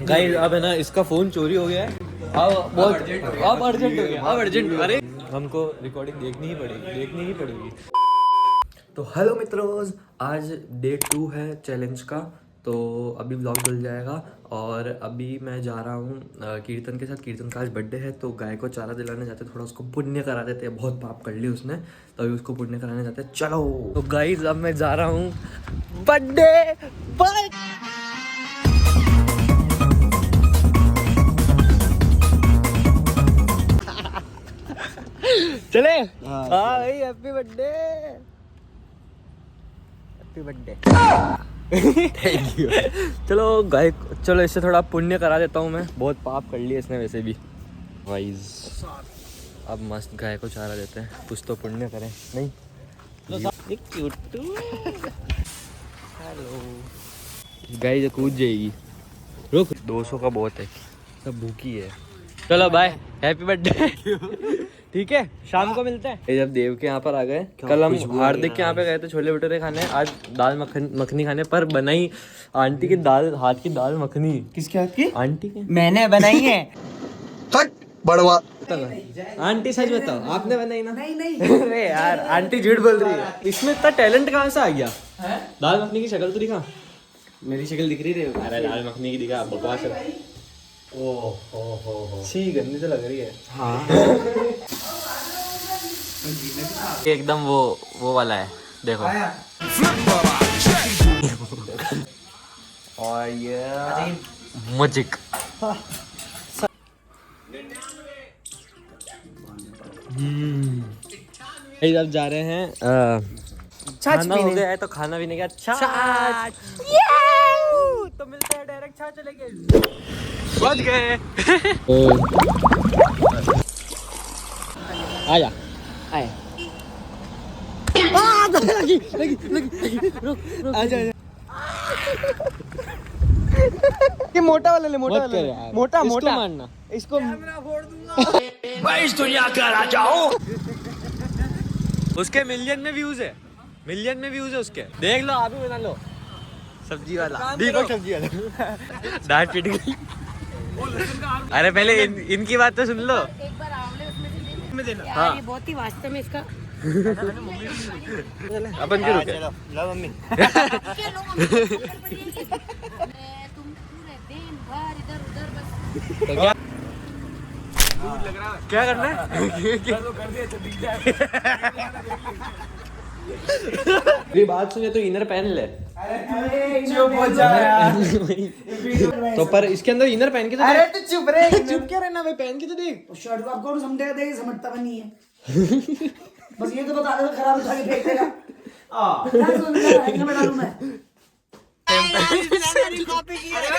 Guys अब है ना इसका फोन चोरी हो गया है। अब बहुत अब अर्जेंट हो गया, अब अर्जेंट। अरे हमको रिकॉर्डिंग देखनी ही पड़ेगी। तो हेलो मित्रों, आज डे 2 है चैलेंज का। तो अभी व्लॉग डल जाएगा और अभी मैं जा रहा हूँ कीर्तन के साथ। कीर्तन का आज बर्थडे है तो गाय को चारा दिलाने जाते, थोड़ा उसको पुण्य करा देते हैं। बहुत पाप कर ली उसने तो अभी उसको पुण्य कराने जाते हैं। चलो तो गाइस अब मैं जा रहा हूँ बर्थडे बाय। चले हाँ भाई, happy birthday, happy birthday. Thank you. चलो गाय, चलो इससे थोड़ा पुण्य करा देता हूँ मैं। बहुत पाप कर लिए इसने वैसे भी। वाइज अब मस्त गाय को चारा देते हैं, कुछ तो पुण्य करें। नहीं हेलो गाय जो कूद जाएगी। रुक, 200 का बहुत है, सब भूखी है। चलो बाय, हैप्पी बर्थडे। ठीक है, शाम को मिलते हैं। जब देव के यहाँ पर आ गए, कल हम हार्दिक के यहाँ पे गए थे छोले भटूरे खाने, आज दाल मखनी खाने। पर बनाई आंटी की दाल, हाथ की दाल मखनी। किसके हाथ की? आंटी की। मैंने बनाई है। बड़वा आंटी सच बताओ, आपने बनाई ना? नहीं अरे यार आंटी झूठ बोल रही है। इसमें इतना टैलेंट कहाँ से आ गया? दाल मखनी की शक्ल तो दिखा। मेरी शक्ल दिख रही है। अरे दाल मखनी की दिखा, बकवास है। ओह छी, गंदी तो लग रही है। हाँ। एकदम वो वाला है, देखो। और ये मजिक। अब जा रहे हैं खाना हो गया है तो खाना भी नहीं गया। छाछ। तो मिलते हैं डायरेक्ट छाछ चलेंगे। बच गए। आया आया। लगी। ये मोटा वाला ले, मोटा वाला ले। मोटा मोटा मारना इसको। मैं इस दुनिया का राजा हूँ। उसके मिलियन में व्यूज है, मिलियन में व्यूज है उसके। देख लो, आप ही बना लो। सब्जी वाला, दीपक सब्जी वाला। डांट पिट गई। अरे पहले इनकी बात तो सुन लो। एक बार आंवले उसमें से हाँ। ये बहुत ही वास्तव में इसका अपन क्यों रुके? लो मम्मी। तुम पूरे दिन भर इधर उधर बस। तो क्या करना है? मेरी बात सुने तो इनर पहन ले। तो पर इसके अंदर इनर पहन के तो अरे तू चुप रहे। चुप क्या रहना भाई, पहन के तो देख। शर्ट को आपको समझेगा, देख समझता भी नहीं है। बस ये तो बता दे, खराब उठा के फेंक देगा। मैं डालूं मैं।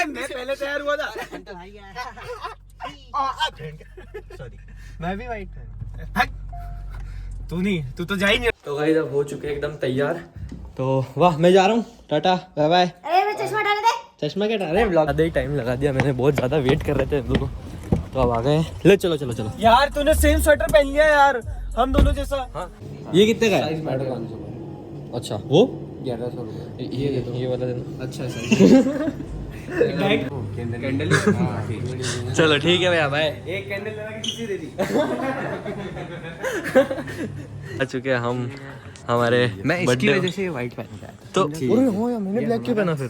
मैं पहले तैयार हुआ था। सॉरी, मैं भी वाइट। तू नहीं, तू तो जा ही नहीं। तो गाइस अब हो चुके एकदम तैयार। तो वाह, मैं जा रहा हूँ, टाटा बाय बाय। अरे मैं चश्मा डाल दे। चश्मा क्या? अरे व्लॉग आधा ही टाइम लगा दिया मैंने, बहुत ज्यादा वेट कर रहे थे हम लोग। तो अब आ गए। ले चलो चलो चलो। यार तूने सेम स्वेटर पहन लिया यार, हम दोनों जैसा। हाँ, ये कितने का है? अच्छा, वो 1100 रुपए। ये वाला देना। अच्छा कैंडल। चलो ठीक है भैया, बाय। एक कैंडल लगा के किसी दे दी। आ चुके हैं हम हमारे। मैं इसकी birthday वजह से व्हाइट पहन के आया था। तो अरे हो यार, मैंने ब्लैक क्यों पहना फिर?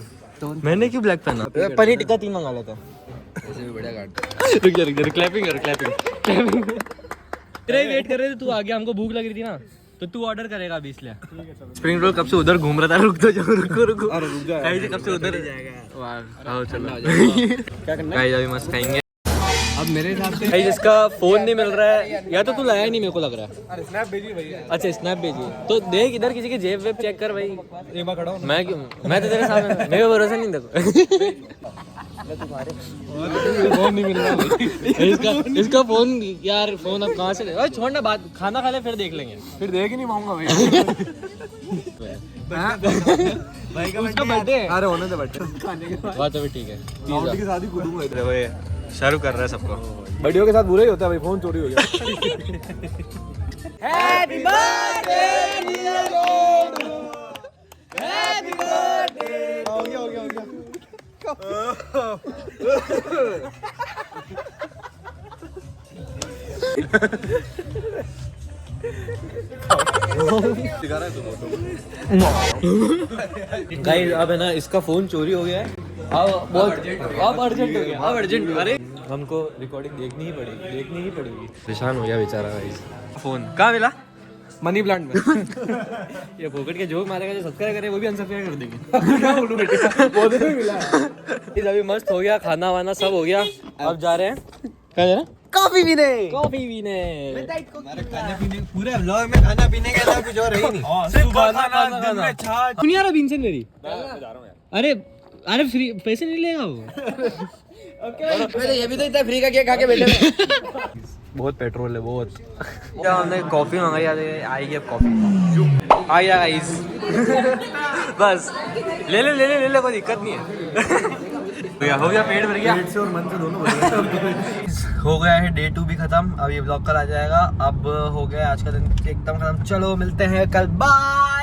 मैंने क्यों ब्लैक पहना? पनीर टिक्का 3 मंगा लेते हैं। ऐसे भी बढ़िया काटता। रुक जा, क्लैपिंग कर, क्लैपिंग। तेरा ही वेट कर रहे थे, तू आ गया, हमको भूख लग रही थी ना, तो तू ऑर्डर करेगा अभी इसलिए। स्प्रिंग रोल कब से उधर घूम रहा था। रुक तो जाओ, रुको कहीं से कब से उधर। वाह चलो क्या करना है, अभी मस्त खाएंगे। अब मेरे हिसाब से भाई जिसका फोन नहीं मिल रहा है, या तो तू लाया ही नहीं, मेरे को लग रहा है। स्नैप भेजिए भैया। अच्छा स्नैप भेजिए, तो देख इधर किसी की जेब वेब चेक कर भाई। एक बार खड़ा हूं। मैं क्यों, मैं तो तेरे सामने, मेरे को भरोसा नहीं देखो। फोन नहीं मिल रहा। इसका फोन यार, फोन अब कहाँ से? ओए छोड़ ना बात, खाना खा ले फिर देख लेंगे। फिर देख ही नहीं पाऊंगा भाई का बर्थडे है। अरे होने दे बर्थडे। बात तो भी ठीक है। के साथ ही कूदूंगा इधर। भाई शुरू कर रहा है सबको। बड़ियों के साथ बुरा ही होता है भाई, फोन चोरी हो गया। Happy birthday dear Golu, happy birthday. हो गया। गाइस अब है ना इसका फोन चोरी हो गया है। अब अर्जेंट हो गया, अब अर्जेंट। अरे हमको रिकॉर्डिंग देखनी ही पड़ेगी। परेशान हो गया बेचारा गाइस। फोन कहाँ मिला? मनी प्लांट में। ये पॉकेट के जोक मारेगा, जो सब्सक्राइब करे वो भी अनसब्सक्राइब कर देंगे। क्या बोलूं बेटा, बहुत दिन में मिला। अभी मस्त हो गया, खाना वाना सब हो गया। अब जा रहे हैं, क्या जा रहे हैं? कॉफी पीने। कॉफी पीने। खाने पीने पूरे व्लॉग में खाना पीने के अलावा कुछ और है ही नहीं। सिर्फ खाना दिन में छाछ। सुनिए यार, अभी मेरी अरे फ्री पैसे नहीं लेगा वो। ये भी तो इतना फ्री का केक खा के बैठे हैं। बहुत पेट्रोल है बहुत। क्या हमने कॉफी मंगाई, आएगी अब कॉफी आ गया गाइस। बस ले ले कोई दिक्कत नहीं है। हो गया पेट भर गया। पेट से और मन से दोनों हो गया है। डे 2 भी खत्म। अब ये ब्लॉग कल आ जाएगा। अब हो गया आज का दिन एकदम खत्म। चलो मिलते हैं कल, बाय।